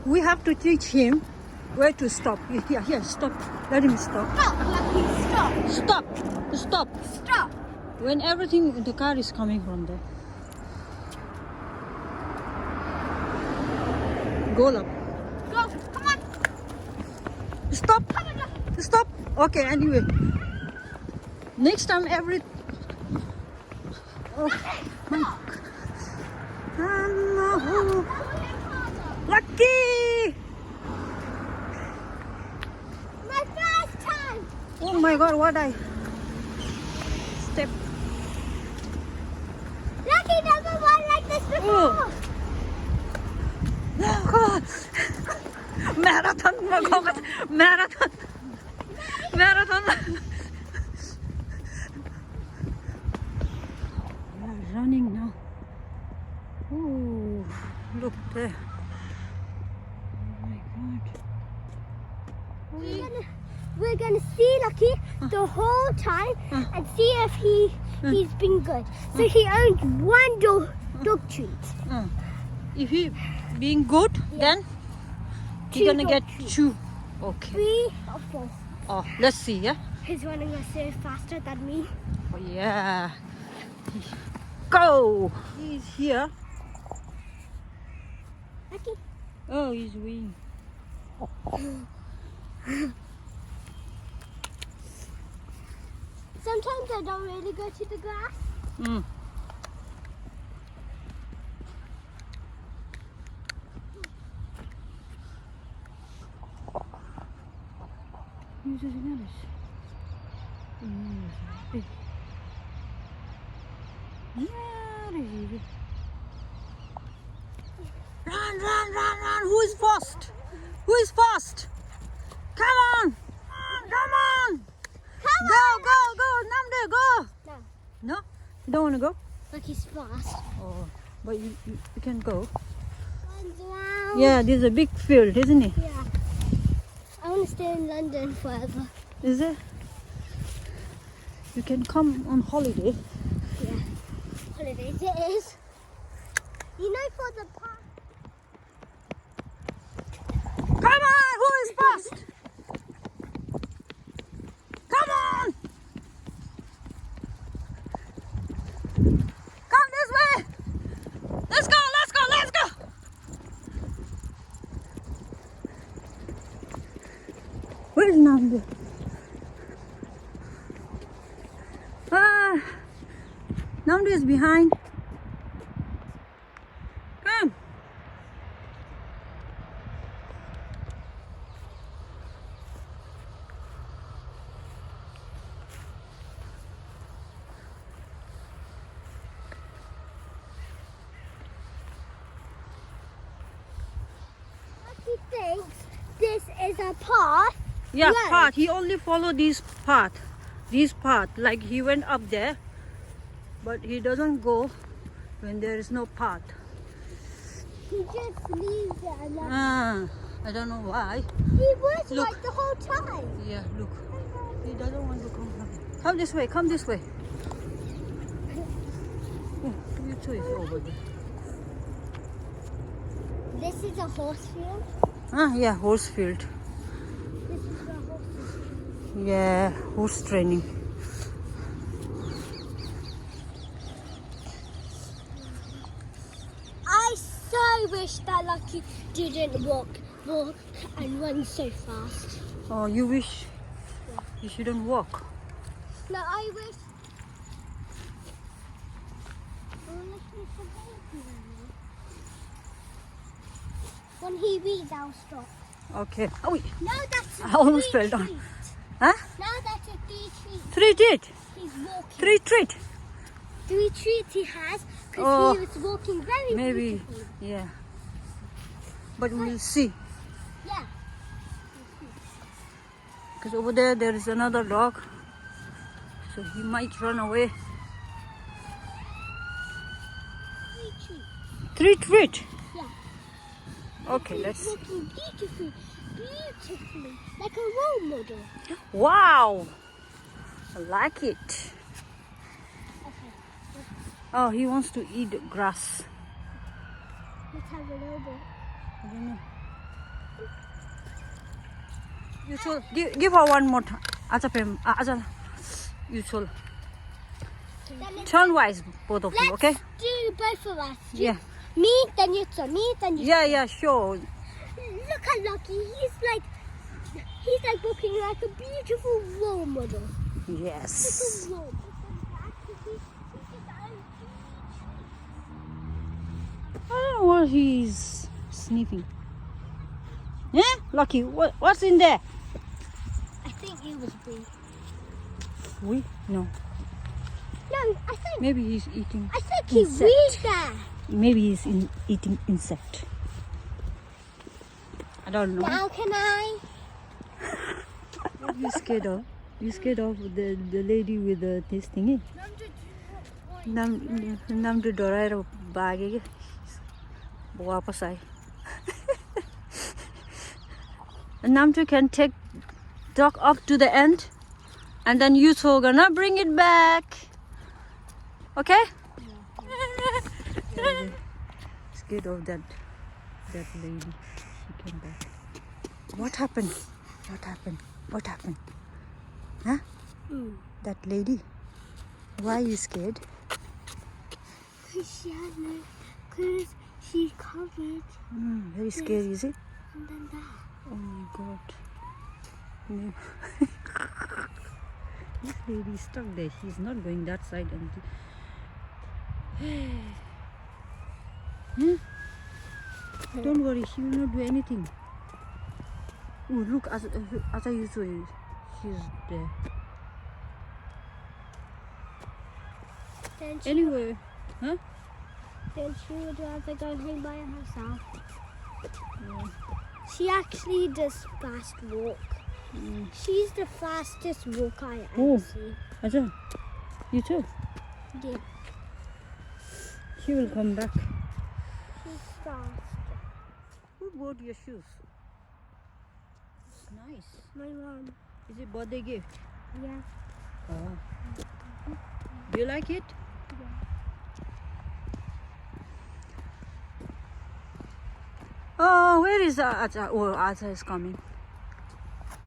We have to teach him where to stop. Here, stop. Let him stop. Stop, Lucky, stop. Stop. Stop. Stop. When everything, the car is coming from there. Go up. Go, come on. Stop. Come on, Lucky. Stop. Okay, anyway. Next time Oh. Stop. No. Lucky! My first time. Oh my god, what I step. Lucky never won like this before. Marathon. Marathon. We are running now. Oh, look there. Oh my god. We're gonna see Lucky the whole time and see if he's been good. So he owns one dog treat. If he being good, then Two he's gonna dog get treats. 2. Okay. 3 or 4. Oh, let's see, yeah? He's running so faster than me. Oh, yeah. Go! He's here. Lucky. Oh, he's weeing. Sometimes I don't really go to the grass. Mm. Run. Who is fast? Come on. Go. Namde, go. No. No? You don't want to go? Lucky's fast. Oh, but you can go. Runs around. Yeah, this is a big field, isn't it? Yeah. I want to stay in London forever. Is it? You can come on holiday. Yeah. Holidays it is. You know, for the park. Come on, who is fast? Come on! Come this way! Let's go! Where is Namde? Namde is behind. Come. Lucky thinks this is a path. Yeah, Right. path. He only followed this path. Like he went up there, but he doesn't go when there is no path. He just leaves it and then I don't know why. he was Look. like the whole time. Yeah, look. He doesn't want to come. Come this way. Oh, you two is over there. This is a horse field. Yeah, horse field. This is the horse field. Yeah, horse training. I so wish that Lucky didn't walk and run so fast. Oh, you wish you shouldn't walk. No, I wish. Oh, Lucky's so happy now. When he reads, I'll stop. Okay. Oh, No, that's a I almost three fell down. treat. huh? Now that's a 3 treat. 3 treat. He's walking. 3 treat. 3 treats he has because Oh, he was walking very Maybe. beautifully. Yeah. But we'll see. Yeah. Because over there is another dog. So he might run away. 3 treats. 3 treat. Yeah. Okay, He's let's. walking beautifully, like a role model. Wow. I like it. Okay, Oh, he wants to eat grass. let's have a little bit. I don't know. You should give her one more time. Acha, you should turn wise, both of you, okay? Do both of us. Yeah. Me, then you two. Me, then you two. Yeah, sure. Look at Lucky. He's like looking like a beautiful role model. Yes. Like a role model. I don't know what he's sniffing. Yeah, Lucky, what's in there? I think it was free. We? No. No, I think. Maybe he's eating. I think he insect. read there. Maybe he's eating insect. I don't know. Now can I? What are you scared of? You scared of the lady with this thingy? Namdu doraira bhage ke wapas aaye. Namdu can take dog up to the end, and then you two are gonna bring it back. Okay? Scared of that lady. She came back. What happened? Huh? That lady. Why are you scared? Because she's covered. Very scary, is it? And then that. Oh my God. No. This lady is stuck there. She's not going that side. Don't worry, she will not do anything. Oh, look, as I usually, she's there. Then Anyway, then she would rather go home by herself. Yeah. She actually does fast walk. She's the fastest walker I Oh. ever seen. Aja, you too. Yeah, She will come back. she's fast. Who bought your shoes? Nice. My mom. Is it birthday gift? Yeah. Oh. Do you like it? Oh, where is Aja? Oh, Aja is coming.